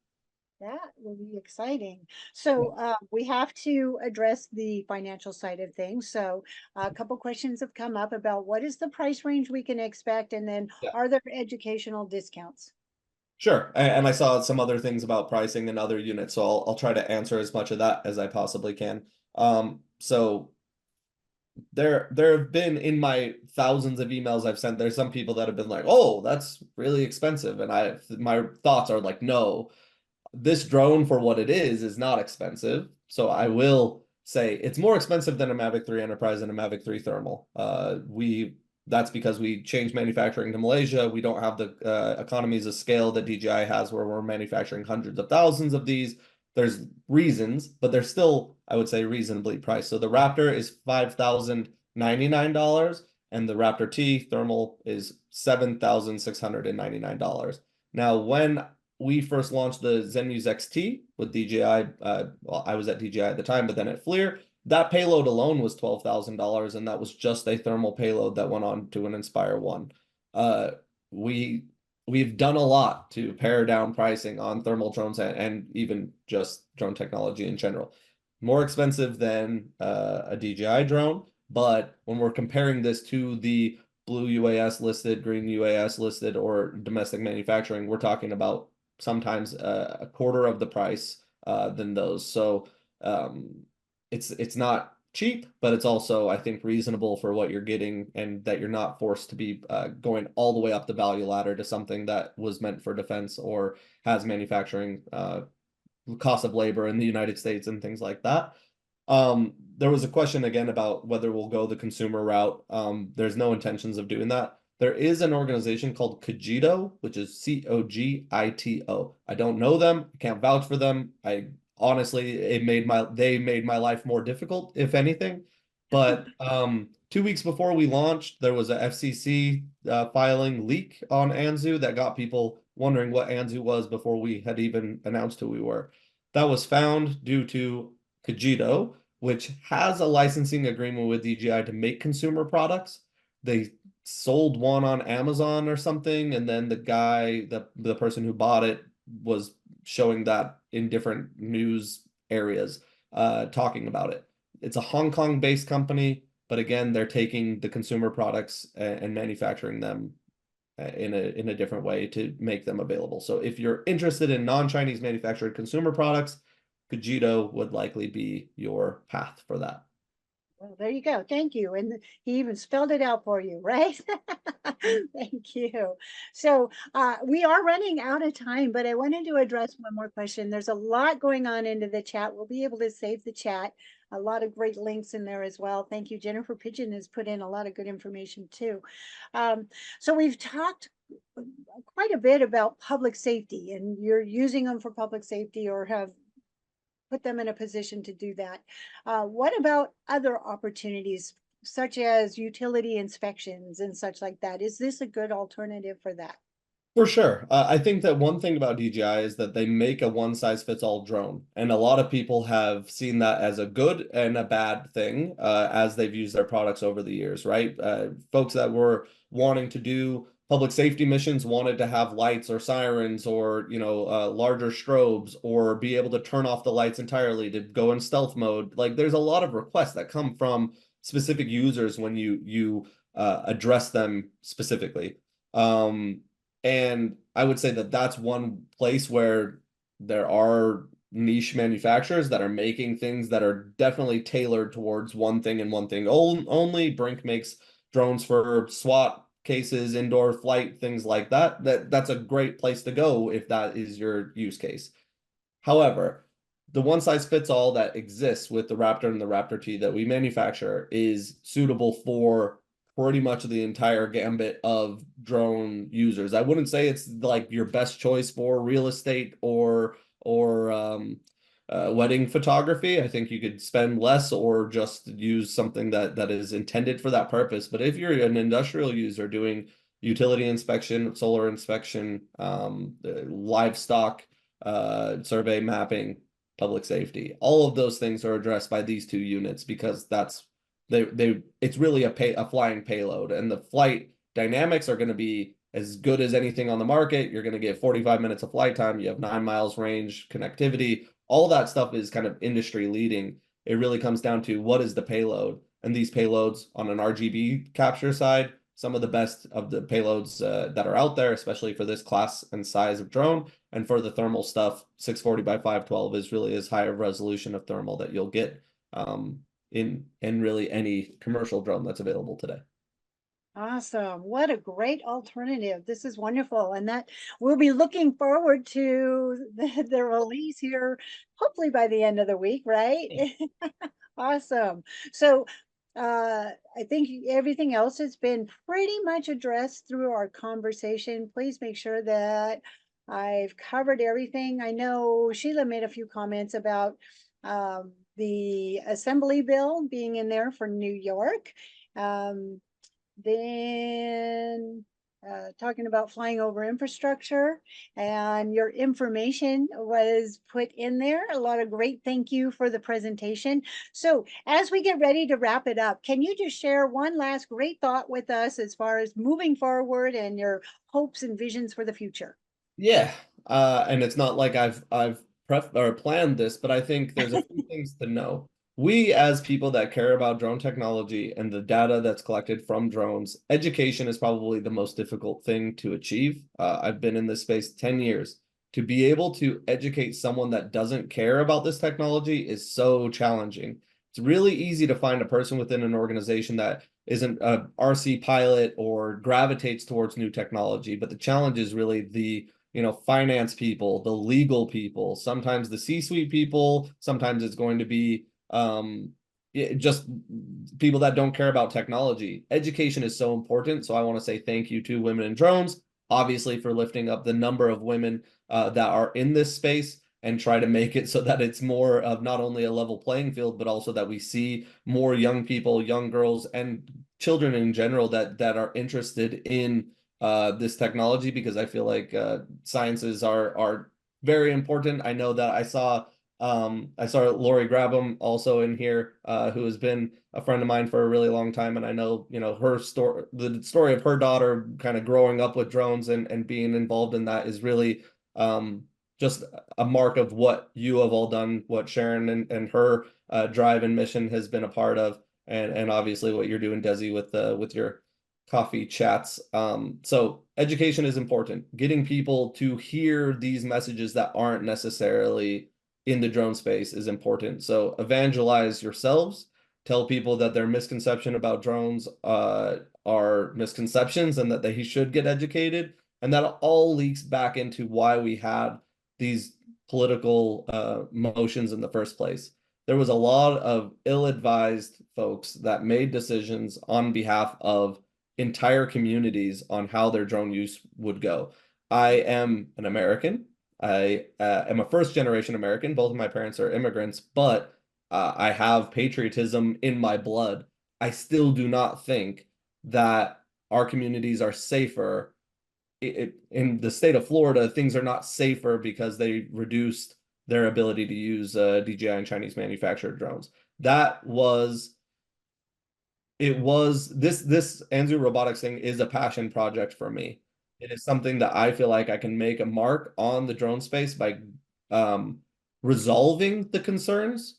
That will be exciting. So we have to address the financial side of things. So a couple questions have come up about what is the price range we can expect, and then Yeah. are there educational discounts? Sure. And I saw some other things about pricing and other units, so I'll try to answer as much of that as I possibly can. So there have been, in my thousands of emails I've sent, there's some people that have been like, oh, that's really expensive. And my thoughts are like, no, this drone for what it is not expensive. So I will say it's more expensive than a Mavic 3 Enterprise and a Mavic 3 Thermal. That's because we changed manufacturing to Malaysia. We don't have the economies of scale that DJI has, where we're manufacturing hundreds of thousands of these. There's reasons, but they're still, I would say, reasonably priced. So the Raptor is $5,099, and the Raptor T Thermal is $7,699. Now, when we first launched the Zenmuse XT with DJI, well, I was at DJI at the time, but then at FLIR, that payload alone was $12,000, and that was just a thermal payload that went on to an Inspire 1. We've done a lot to pare down pricing on thermal drones and even just drone technology in general. More expensive than a DJI drone, but when we're comparing this to the blue UAS listed, green UAS listed, or domestic manufacturing, we're talking about sometimes a quarter of the price than those. So it's not cheap, but it's also, I think, reasonable for what you're getting, and that you're not forced to be going all the way up the value ladder to something that was meant for defense or has manufacturing cost of labor in the United States and things like that. There was a question again about whether we'll go the consumer route. There's no intentions of doing that. There is an organization called Cogito, which is Cogito. I don't know them. I can't vouch for them. I honestly, they made my life more difficult, if anything. But 2 weeks before we launched, there was a FCC filing leak on Anzu that got people wondering what Anzu was before we had even announced who we were. That was found due to Cogito, which has a licensing agreement with DJI to make consumer products. They sold one on Amazon or something, and then the person who bought it was showing that in different news areas, talking about it. It's a Hong Kong based company, but again, they're taking the consumer products and manufacturing them in a different way to make them available. So if you're interested in non-Chinese manufactured consumer products, Cogito would likely be your path for that. Well, there you go. Thank you. And he even spelled it out for you, right? Thank you. So we are running out of time, but I wanted to address one more question. There's a lot going on into the chat. We'll be able to save the chat. A lot of great links in there as well. Thank you. Jennifer Pigeon has put in a lot of good information too. So we've talked quite a bit about public safety, and you're using them for public safety or have put them in a position to do that. What about other opportunities, such as utility inspections and such like that? Is this a good alternative for that? For sure. I think that one thing about DJI is that they make a one-size-fits-all drone, and a lot of people have seen that as a good and a bad thing as they've used their products over the years, right? Folks that were wanting to do public safety missions wanted to have lights or sirens or, larger strobes, or be able to turn off the lights entirely to go in stealth mode. Like, there's a lot of requests that come from specific users when you address them specifically. And I would say that that's one place where there are niche manufacturers that are making things that are definitely tailored towards one thing and one thing only. Brink makes drones for SWAT cases, indoor flight, things like that. That's a great place to go if that is your use case. However, the one size fits all that exists with the Raptor and the Raptor T that we manufacture is suitable for pretty much the entire gambit of drone users. I wouldn't say it's like your best choice for real estate or wedding photography. I think you could spend less or just use something that is intended for that purpose. But if you're an industrial user doing utility inspection, solar inspection, livestock survey mapping, public safety, all of those things are addressed by these two units, because it's really a flying payload, and the flight dynamics are going to be as good as anything on the market. You're going to get 45 minutes of flight time. You have 9 miles range, connectivity. All that stuff is kind of industry leading. It really comes down to what is the payload. And these payloads on an RGB capture side, some of the best of the payloads that are out there, especially for this class and size of drone. And for the thermal stuff, 640 by 512 is really as high a resolution of thermal that you'll get in really any commercial drone that's available today. Awesome. What a great alternative. This is wonderful. And that we'll be looking forward to the release here, hopefully by the end of the week, right? Awesome. So I think everything else has been pretty much addressed through our conversation. Please make sure that I've covered everything. I know Sheila made a few comments about the assembly bill being in there for New York. Then talking about flying over infrastructure, and your information was put in there. A lot of great thank you for the presentation. So as we get ready to wrap it up, can you just share one last great thought with us as far as moving forward and your hopes and visions for the future? Yeah, and it's not like I've planned this, but I think there's a few things to know. We, as people that care about drone technology and the data that's collected from drones, education is probably the most difficult thing to achieve. I've been in this space 10 years. To be able to educate someone that doesn't care about this technology is so challenging. It's really easy to find a person within an organization that isn't a RC pilot or gravitates towards new technology, but the challenge is really the finance people, the legal people, sometimes the C-suite people, sometimes it's going to be just people that don't care about technology. Education is so important. So I want to say thank you to Women in Drones, obviously, for lifting up the number of women that are in this space and try to make it so that it's more of not only a level playing field, but also that we see more young people, young girls, and children in general that are interested in this technology, because I feel like sciences are very important. I know that I saw Lori Grabham also in here, who has been a friend of mine for a really long time, and I know her story, the story of her daughter kind of growing up with drones and being involved in that is really just a mark of what you have all done, what Sharon and her drive and mission has been a part of, and obviously what you're doing, Desi, with your coffee chats. So education is important. Getting people to hear these messages that aren't necessarily in the drone space is important. So evangelize yourselves. Tell people that their misconception about drones are misconceptions and that they should get educated. And that all leaks back into why we had these political motions in the first place. There was a lot of ill-advised folks that made decisions on behalf of entire communities on how their drone use would go. I am an American. I am a first-generation American. Both of my parents are immigrants, but I have patriotism in my blood. I still do not think that our communities are safer. In the state of Florida, things are not safer because they reduced their ability to use DJI and Chinese manufactured drones. This Anzu Robotics thing is a passion project for me. It is something that I feel like I can make a mark on the drone space by resolving the concerns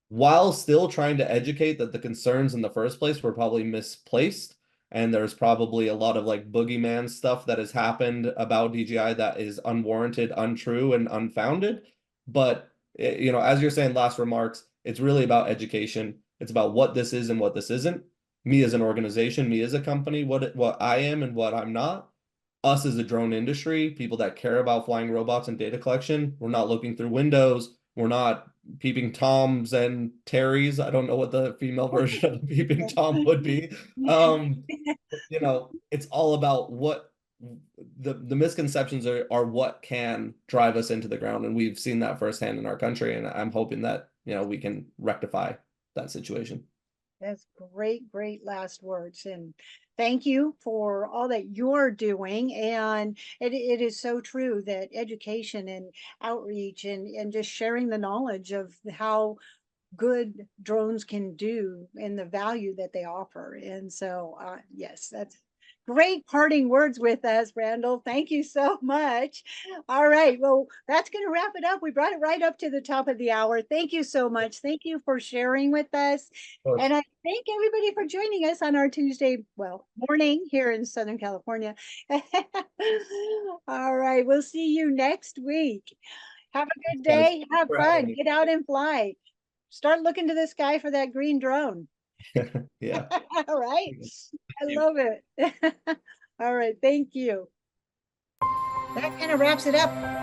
while still trying to educate that the concerns in the first place were probably misplaced. And there's probably a lot of like boogeyman stuff that has happened about DJI that is unwarranted, untrue, and unfounded. But, as you're saying, last remarks, it's really about education. It's about what this is and what this isn't. Me as an organization, me as a company, what I am and what I'm not. Us as a drone industry, people that care about flying robots and data collection. We're not looking through windows. We're not peeping Toms and Terrys. I don't know what the female version of a peeping Tom would be. It's all about what the misconceptions are what can drive us into the ground. And we've seen that firsthand in our country. And I'm hoping that, we can rectify that situation. That's great last words. And thank you for all that you're doing. And it is so true that education and outreach and just sharing the knowledge of how good drones can do and the value that they offer. And so, yes, great parting words with us, Randall. Thank you so much. All right. Well, that's going to wrap it up. We brought it right up to the top of the hour. Thank you so much. Thank you for sharing with us. course. And I thank everybody for joining us on our Tuesday, well, morning here in Southern California. All right. We'll see you next week. Have a good Guys, day. Have for having fun. me. Get out and fly. Start looking to the sky for that green drone. Yeah. All right. I you. love it. All right. Thank you. That kind of wraps it up.